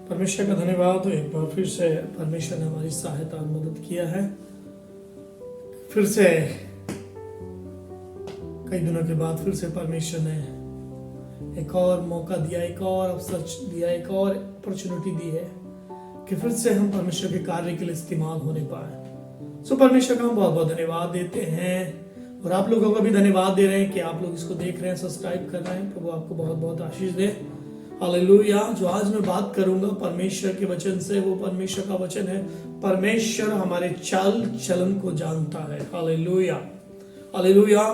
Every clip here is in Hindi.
परमेश्वर का धन्यवाद हो। एक बार फिर से परमेश्वर ने हमारी सहायता और मदद किया है। फिर से कई दिनों के बाद फिर से परमेश्वर ने एक और मौका दिया, एक और अवसर दिया, एक और अपॉर्चुनिटी दी है कि फिर से हम परमेश्वर के कार्य के लिए इस्तेमाल होने पाए। सो परमेश्वर का हम बहुत बहुत धन्यवाद देते हैं और आप लोगों को भी धन्यवाद दे रहे हैं कि आप लोग इसको देख रहे हैं, सब्सक्राइब कर रहे हैं। प्रभु आपको बहुत बहुत आशीष दे। हालेलुया। जो आज मैं बात करूंगा परमेश्वर के वचन से, वो परमेश्वर का वचन है। परमेश्वर हमारे चाल चलन को जानता है। Hallelujah, hallelujah.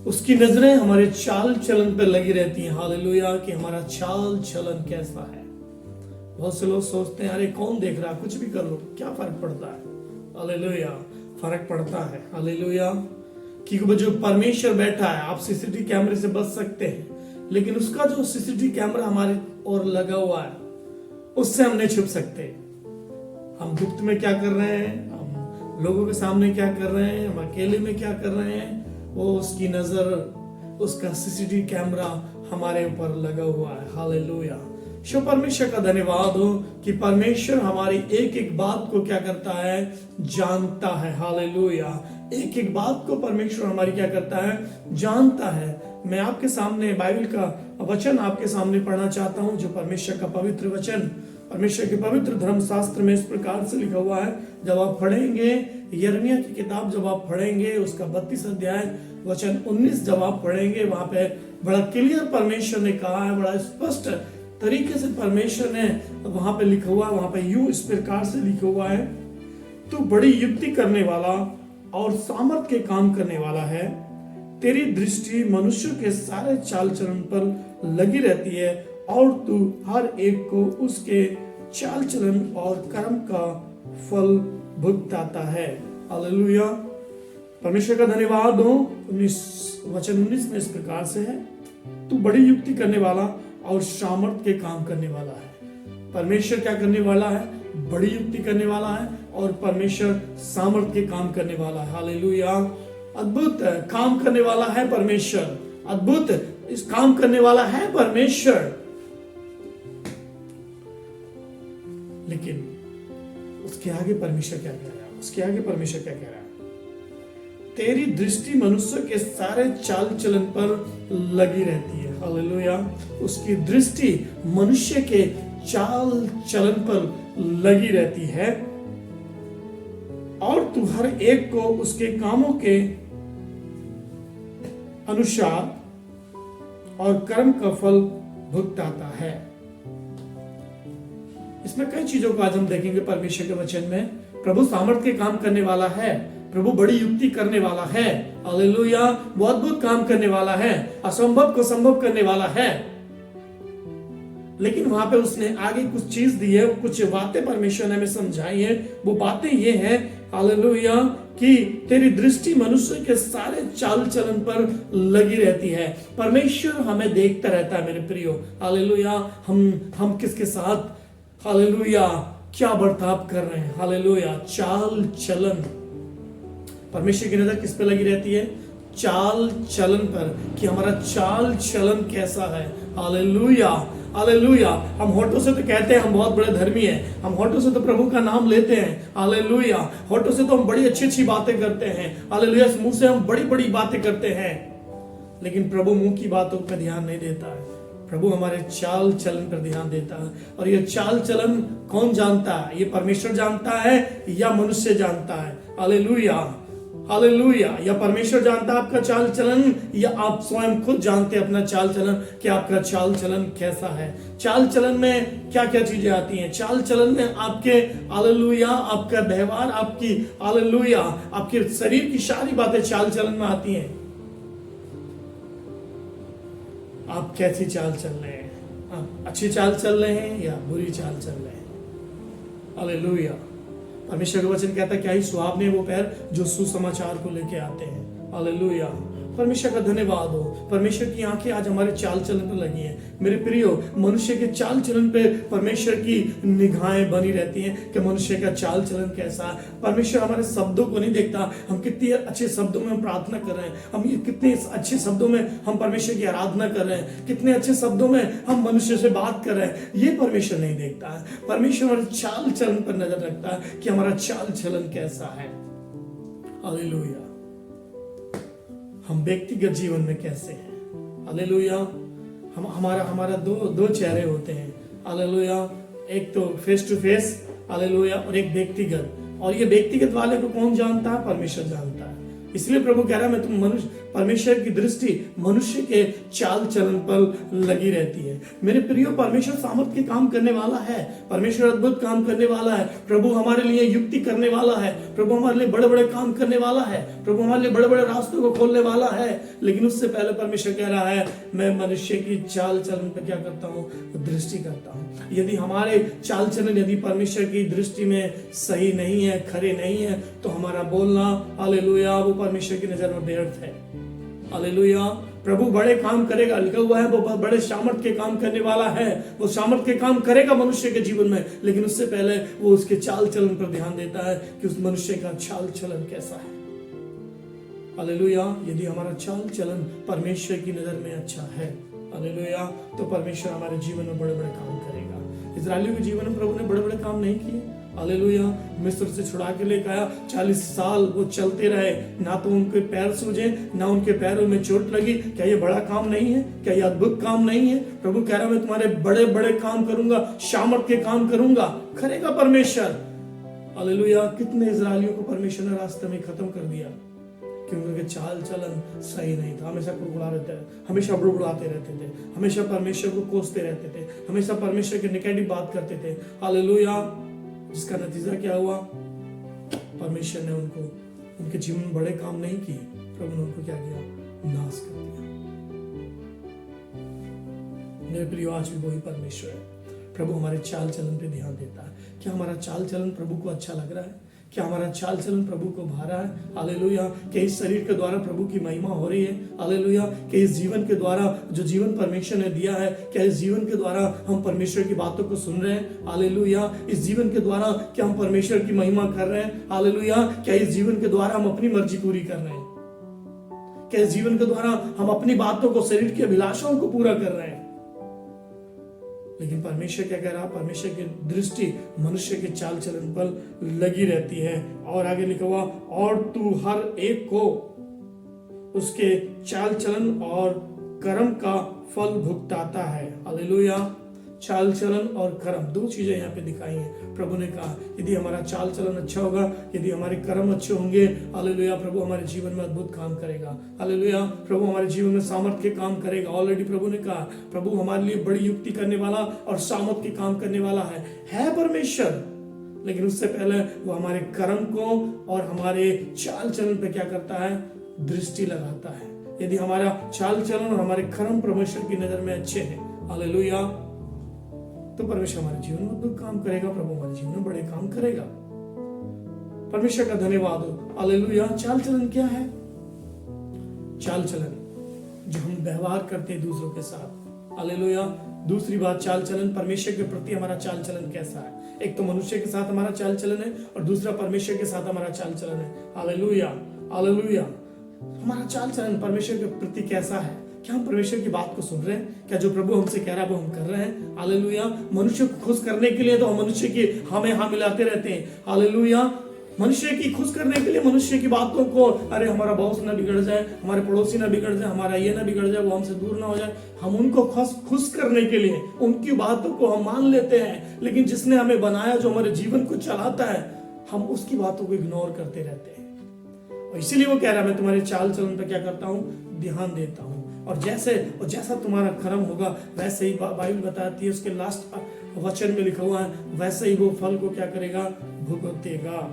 उसकी नजरें हमारे चाल चलन पर लगी रहती हैं। हालेलुया, कि हमारा चाल चलन कैसा है। बहुत से लोग सोचते हैं अरे कौन देख रहा है, कुछ भी कर लो, क्या फर्क पड़ता है। हालेलुया, फर्क पड़ता है। हालेलुया, क्योंकि जो परमेश्वर बैठा है, आप सीसीटीवी कैमरे से बच सकते हैं, लेकिन उसका जो सीसीटीवी कैमरा हमारे और लगा हुआ है, उससे हम नहीं छुप सकते। हम गुप्त में क्या कर रहे हैं, हम लोगों के सामने क्या कर रहे हैं, हम अकेले में क्या कर रहे हैं, वो उसकी नजर, उसका सीसीटीवी कैमरा हमारे ऊपर लगा हुआ है। हालेलुया। शो परमेश्वर का धन्यवाद हो कि परमेश्वर हमारी एक एक बात को क्या करता है, जानता है। हालेलुया। एक एक बात को परमेश्वर हमारी क्या करता है, जानता है। मैं आपके सामने बाइबल का वचन आपके सामने पढ़ना चाहता हूं, जो परमेश्वर का पवित्र वचन, परमेश्वर के पवित्र धर्मशास्त्र में इस प्रकार से लिखा हुआ है। जब आप पढ़ेंगे यिर्मयाह की किताब, जब आप पढ़ेंगे उसका 32 अध्याय वचन 19, जब आप पढ़ेंगे वहां पे बड़ा क्लियर परमेश्वर ने कहा है, बड़ा स्पष्ट तरीके से परमेश्वर ने वहां पे लिखा हुआ है। वहां पे यूं इस प्रकार से लिखा हुआ है, तू बड़ी युक्ति करने वाला और सामर्थ के काम करने वाला है। तेरी दृष्टि मनुष्य के सारे चाल चलन पर लगी रहती है और तू हर एक को उसके चाल चलन और कर्म का फल भुगताता है। हालेलुया। परमेश्वर का धन्यवाद हो। वचन 19 में इस प्रकार से है, तू बड़ी युक्ति करने वाला और सामर्थ के काम करने वाला है। परमेश्वर क्या करने वाला है, बड़ी युक्ति करने वाला है, और परमेश्वर सामर्थ के काम करने वाला है। हालेलुया। अद्भुत काम करने वाला है परमेश्वर, अद्भुत इस काम करने वाला है परमेश्वर। लेकिन उसके आगे परमेश्वर क्या कह रहा है, उसके आगे परमेश्वर क्या कह रहा है, तेरी दृष्टि मनुष्य के सारे चाल चलन पर लगी रहती है। हालेलुया। उसकी दृष्टि मनुष्य के चाल चलन पर लगी रहती है और तू हर एक को उसके कामों के अनुसार और कर्म का फल भुगताता है। इसमें कई चीजों को आज हम देखेंगे परमेश्वर के वचन में। प्रभु सामर्थ के काम करने वाला है, प्रभु बड़ी युक्ति करने वाला है। हालेलुया। वो अद्भुत काम करने वाला है, असंभव को संभव करने वाला है। लेकिन वहां पे उसने आगे कुछ चीज दी है, कुछ बातें परमेश्वर ने हमें समझाई है। वो बातें ये है, हालेलुया, कि तेरी दृष्टि मनुष्य के सारे चाल चलन पर लगी रहती है। परमेश्वर हमें देखता रहता है मेरे प्रियो। हालेलुया। हम किसके साथ, हालेलुया, क्या बर्ताव कर रहे हैं। हालेलुया। चाल चलन, परमेश्वर की नजर किस पे लगी रहती है, चाल चलन पर, कि हमारा चाल चलन कैसा है। Hallelujah, hallelujah. हम होठों से तो कहते हैं हम बहुत बड़े धर्मी हैं, हम होठों से तो प्रभु का नाम लेते हैं। हालेलुया। होठों से तो हम बड़ी अच्छी अच्छी बातें करते हैं। हालेलुया। मुंह से हम बड़ी बड़ी बातें करते हैं, लेकिन प्रभु मुंह की बातों पर ध्यान नहीं देता है। प्रभु हमारे चाल चलन पर ध्यान देता है। और ये चाल चलन कौन जानता है, ये परमेश्वर जानता है या मनुष्य जानता है। Hallelujah, hallelujah. या परमेश्वर जानता है आपका चाल चलन, या आप स्वयं खुद जानते हैं अपना चाल चलन, कि आपका चाल चलन कैसा है। चाल चलन में क्या क्या चीजें आती हैं, चाल चलन में आपके, हालेलुया, आपका व्यवहार, आपकी, हालेलुया, आपके शरीर की सारी बातें चाल चलन में आती हैं। आप कैसी चाल चल रहे हैं, आप अच्छी चाल चल रहे हैं या बुरी चाल चल रहे हैं। हालेलुया। परमेश्वर का वचन कहता है, क्या ही सुहावने वो पैर जो सुसमाचार को लेके आते हैं। हालेलुया। परमेश्वर का धन्यवाद हो। परमेश्वर की आंखें आज हमारे चाल चलन पर लगी हैं। मेरे प्रियो, मनुष्य के चाल चलन पे परमेश्वर की निगाहें बनी रहती हैं कि मनुष्य का चाल चलन कैसा है। परमेश्वर हमारे शब्दों को नहीं देखता, हम कितने अच्छे शब्दों में हम प्रार्थना कर रहे हैं, हम कितने अच्छे शब्दों में हम परमेश्वर की आराधना कर रहे हैं, कितने अच्छे शब्दों में हम मनुष्य से बात कर रहे हैं, ये परमेश्वर नहीं देखता है। परमेश्वर हमारे चाल चलन पर नजर रखता है कि हमारा चाल चलन कैसा है। हालेलुया। हम व्यक्तिगत जीवन में कैसे हैं। हालेलुया। हमारा दो चेहरे होते हैं। हालेलुया। एक तो फेस टू फेस, हालेलुया, और एक व्यक्तिगत। और ये व्यक्तिगत वाले को कौन जानता है? परमेश्वर जानता है। इसलिए प्रभु कह रहा है, मैं तुम परमेश्वर की दृष्टि मनुष्य के चाल चलन पर लगी रहती है। मेरे प्रियो, परमेश्वर सामर्थ के काम करने वाला है, परमेश्वर अद्भुत काम करने वाला है, प्रभु हमारे लिए युक्ति करने वाला है, प्रभु हमारे लिए बड़े बड़े काम करने वाला है, प्रभु हमारे लिए बड़े बड़े रास्तों को खोलने वाला है। लेकिन उससे पहले परमेश्वर कह रहा है, मैं मनुष्य की चाल चलन पर क्या करता हूँ? दृष्टि करता हूँ। यदि हमारे चाल चलन यदि परमेश्वर की दृष्टि में सही नहीं है, खरे नहीं है, तो हमारा बोलना, हालेलुया, वो परमेश्वर की नजर में व्यर्थ है। हालेलुया। प्रभु बड़े काम करेगा, लिखा हुआ है, वो बड़े सामर्थ के काम करने वाला है। वो सामर्थ के काम करेगा मनुष्य के जीवन में, लेकिन उससे पहले वो उसके चाल चलन पर ध्यान देता है कि उस मनुष्य का चाल चलन कैसा है। हालेलुया। यदि हमारा चाल चलन परमेश्वर की नजर में अच्छा है, हालेलुया, तो परमेश्वर हमारे जीवन में बड़े बड़े काम करेगा। इस्राएलियों के जीवन में प्रभु ने बड़े बड़े काम नहीं किए। हालेलुया। मिस्र से छुड़ा के लेकर आया, 40 साल वो चलते रहे, ना तो उनके पैर सूजे, ना उनके पैरों में चोट लगी। क्या ये बड़ा काम नहीं है? क्या ये अद्भुत काम नहीं है? प्रभु कह रहा है, मैं तुम्हारे बड़े बड़े काम करूंगा, सामर्थ के काम करूंगा, करेगा परमेश्वर। हालेलुया। कितने इस्राएलियों को परमेश्वर ने रास्ते में खत्म कर दिया क्योंकि उनके चाल चलन सही नहीं था। हमेशा हमेशा बुड़बुड़ाते रहते थे, हमेशा परमेश्वर को कोसते रहते थे, हमेशा परमेश्वर के निगेटिव बात करते थे। हालेलुया। जिसका नतीजा क्या हुआ? परमेश्वर ने उनके जीवन में बड़े काम नहीं किए, प्रभु ने उनको क्या किया? नाश कर दिया। मेरे प्रियो, आज भी वही परमेश्वर है। प्रभु हमारे चाल चलन पे ध्यान देता है। क्या हमारा चाल चलन प्रभु को अच्छा लग रहा है? क्या हमारा चाल चलन प्रभु को भा रहा है? हालेलुया। क्या इस शरीर के द्वारा प्रभु की महिमा हो रही है? हालेलुया। क्या इस जीवन के द्वारा, जो जीवन परमेश्वर ने दिया है, क्या इस जीवन के द्वारा हम परमेश्वर की बातों को सुन रहे हैं? हालेलुया। इस जीवन के द्वारा क्या हम परमेश्वर की महिमा कर रहे हैं? हालेलुया। क्या इस जीवन के द्वारा हम अपनी मर्जी पूरी कर रहे हैं? क्या इस जीवन के द्वारा हम अपनी बातों को, शरीर की अभिलाषाओं को पूरा कर रहे हैं? लेकिन परमेश्वर क्या कह रहा है? परमेश्वर की दृष्टि मनुष्य के चाल चलन पर लगी रहती है। और आगे लिखा हुआ, और तू हर एक को उसके चाल चलन और कर्म का फल भुगताता है। हालेलुया। चाल चलन और कर्म, दो चीजें यहाँ पे दिखाई हैं। प्रभु ने कहा, यदि हमारा चाल चलन अच्छा होगा, यदि हमारे कर्म अच्छे होंगे, हालेलुया, प्रभु हमारे जीवन में अद्भुत काम करेगा। हालेलुया। प्रभु हमारे जीवन में सामर्थ के काम करेगा। ऑलरेडी प्रभु ने कहा, प्रभु हमारे लिए बड़ी युक्ति करने वाला और सामर्थ के काम करने वाला है परमेश्वर। लेकिन उससे पहले वो हमारे कर्म को और हमारे चाल चलन पे क्या करता है? दृष्टि लगाता है। यदि हमारा चाल चलन और हमारे कर्म परमेश्वर की नजर में अच्छे हैं, हालेलुया, तो परमेश्वर हमारे जीवन में अद्भुत काम करेगा। प्रभु हमारे जीवन में बड़े काम करेगा। परमेश्वर का धन्यवाद हो। हालेलुया। चाल चलन क्या है? चाल चलन जो हम व्यवहार करते हैं दूसरों के साथ। हालेलुया। दूसरी बात, चाल चलन, परमेश्वर के प्रति हमारा चाल चलन कैसा है? एक तो मनुष्य के साथ हमारा चाल चलन है और दूसरा परमेश्वर के साथ हमारा चाल चलन है। हालेलुया। हालेलुया। हमारा चाल चलन परमेश्वर के प्रति कैसा है? क्या हम परमेश्वर की बात को सुन रहे हैं? क्या जो प्रभु हमसे कह रहा है वो हम कर रहे हैं? हालेलुया। मनुष्य को खुश करने के लिए तो हम मनुष्य की हाँ मिलाते रहते हैं। हालेलुया। मनुष्य की खुश करने के लिए मनुष्य की बातों को, अरे हमारा बॉस ना बिगड़ जाए, हमारे पड़ोसी ना बिगड़ जाए, हमारा ये ना बिगड़ जाए, वो हमसे दूर ना हो जाए, हम उनको खुश करने के लिए उनकी बातों को हम मान लेते हैं। लेकिन जिसने हमें बनाया, जो हमारे जीवन को चलाता है, हम उसकी बातों को इग्नोर करते रहते हैं। और इसीलिए वो कह रहा है, मैं तुम्हारे चाल चलन पर क्या करता हूँ? ध्यान देता हूँ। और जैसा तुम्हारा कर्म होगा, वैसे ही बाइबल बताती है, उसके लास्ट वचन में लिखा हुआ है, वैसे ही वो फल को क्या करेगा? भुगतेगा।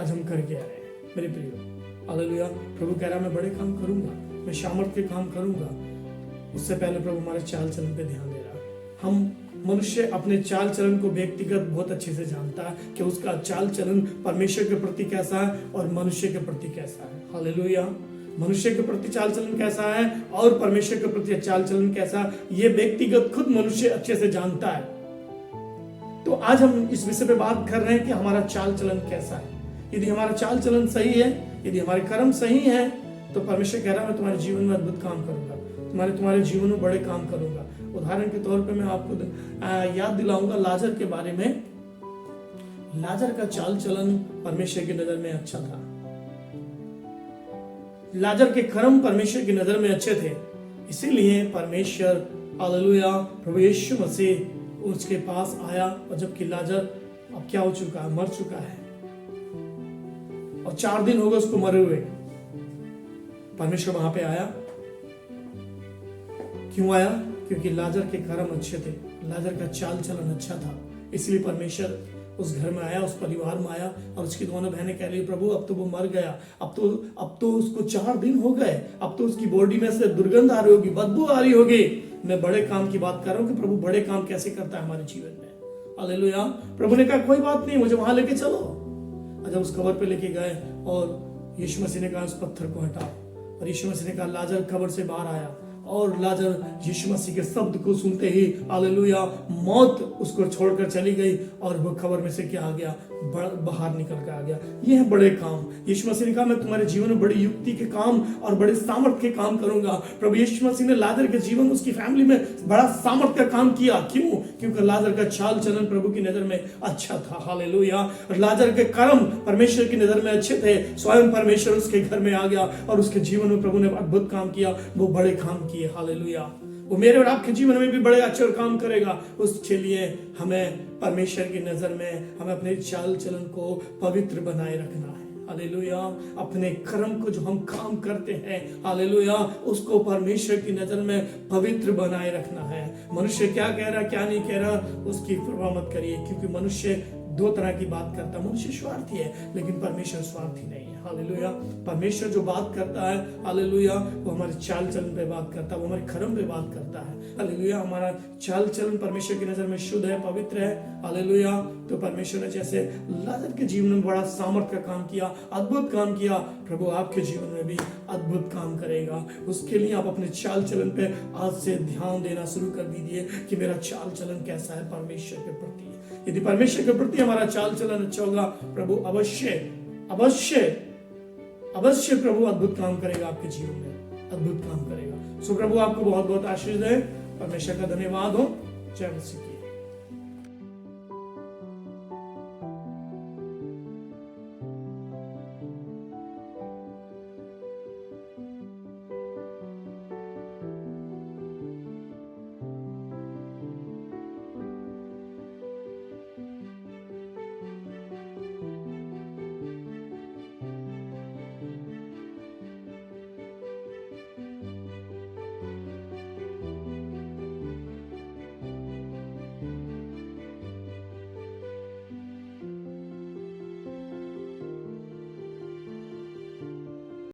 आज हम करके आ रहे हैं मेरे प्रियो। हालेलुया। प्रभु कह रहा है, मैं बड़े काम करूंगा, मैं सामर्थ के काम करूंगा। उससे पहले प्रभु हमारे चाल चलन पे ध्यान दे रहा है। हम मनुष्य अपने चाल चलन को व्यक्तिगत बहुत अच्छे से जानता है कि उसका चाल चलन परमेश्वर के प्रति कैसा है और मनुष्य के प्रति कैसा है। हालेलुया। मनुष्य के प्रति चाल चलन कैसा है और परमेश्वर के प्रति चाल चलन कैसा, ये व्यक्तिगत खुद मनुष्य अच्छे से जानता है। तो आज हम इस विषय पे बात कर रहे हैं कि हमारा चाल चलन कैसा है। यदि हमारा चाल चलन सही है, यदि हमारे कर्म सही है, तो परमेश्वर कह रहा है मैं तुम्हारे जीवन में अद्भुत काम करूंगा, तुम्हारे जीवन में बड़े काम करूंगा। उदाहरण के तौर पे मैं आपको याद दिलाऊंगा लाजर के बारे में। लाजर का चाल चलन परमेश्वर की नजर में अच्छा था। लाजर के कर्म परमेश्वर की नजर में अच्छे थे, इसीलिए परमेश्वर हालेलुया प्रभु यीशु मसीह उसके पास आया। और जबकि लाजर अब क्या हो चुका है, मर चुका है, और 4 दिन हो गए उसको मरे हुए, परमेश्वर वहां पे आया। क्यों आया? क्योंकि लाजर के कर्म अच्छे थे, लाजर का चाल चलन अच्छा था, इसलिए परमेश्वर उस घर में आया, उस परिवार में आया। और उसकी दोनों बहनें कह रही प्रभु अब तो वो मर गया, अब तो उसको 4 दिन हो गए, अब तो उसकी बॉडी में से दुर्गंध आ रही होगी, बदबू आ रही होगी। मैं बड़े काम की बात कर रहा हूं कि प्रभु बड़े काम कैसे करता है हमारे जीवन में। हालेलुया। प्रभु ने कहा कोई बात नहीं, मुझे वहां लेके चलो। जब उस कब्र पे लेके गए और यीशु मसीह ने कहा उस पत्थर को हटाओ, और यीशु मसीह ने कहा लाजर कब्र से बाहर आया। और लाजर यीशु मसीह के शब्द को सुनते ही हालेलुया मौत उसको छोड़कर चली गई, और वो कब्र में से क्या आ गया, बाहर निकल कर आ गया। ये है बड़े काम। यीशु मसीह ने कहा मैं तुम्हारे जीवन में बड़ी युक्ति के काम और बड़े सामर्थ के काम करूंगा। प्रभु यीशु मसीह ने लाजर के जीवन, उसकी फैमिली में बड़ा सामर्थ का काम किया। क्यों? क्योंकि लाजर का चाल चलन प्रभु की नजर में अच्छा था। हालेलुया। लाजर के कर्म परमेश्वर की नजर में अच्छे थे, स्वयं परमेश्वर उसके घर में आ गया और उसके जीवन में प्रभु ने अद्भुत काम किया, वो बड़े काम किए। हालेलुया। वो मेरे और आपके जीवन में भी बड़े अच्छे काम करेगा। उसके लिए हमें परमेश्वर की नजर में हमें अपने चाल चलन को पवित्र बनाए रखना है। हालेलुया। अपने कर्म को जो हम काम करते हैं, हालेलुया, उसको परमेश्वर की नजर में पवित्र बनाए रखना है। मनुष्य क्या कह रहा क्या नहीं कह रहा उसकी परवाह मत करिए, क्योंकि मनुष्य 2 तरह की बात करता है। मनुष्य स्वार्थी है, लेकिन परमेश्वर स्वार्थी नहीं है। हालेलुया। परमेश्वर जो बात करता है, हालेलुया, वो हमारे चाल चलन पे बात करता है, वो हमारे कर्म पे बात करता है। हालेलुया। हमारा चाल चलन परमेश्वर की नजर में शुद्ध है, पवित्र है। हालेलुया। तो परमेश्वर ने जैसे लाजर के जीवन में बड़ा सामर्थ का काम किया, अद्भुत काम किया, प्रभु आपके जीवन में भी अद्भुत काम करेगा। उसके लिए आप अपने चाल चलन पे आज से ध्यान देना शुरू कर दीजिए कि मेरा चाल चलन कैसा है परमेश्वर के प्रति। यदि परमेश्वर के प्रति हमारा चाल चलन अच्छा होगा, प्रभु अवश्य अवश्य अवश्य प्रभु अद्भुत काम करेगा, आपके जीवन में अद्भुत काम करेगा। सो प्रभु आपको बहुत बहुत आशीष दे। परमेश्वर का धन्यवाद हो। जय मसीह की।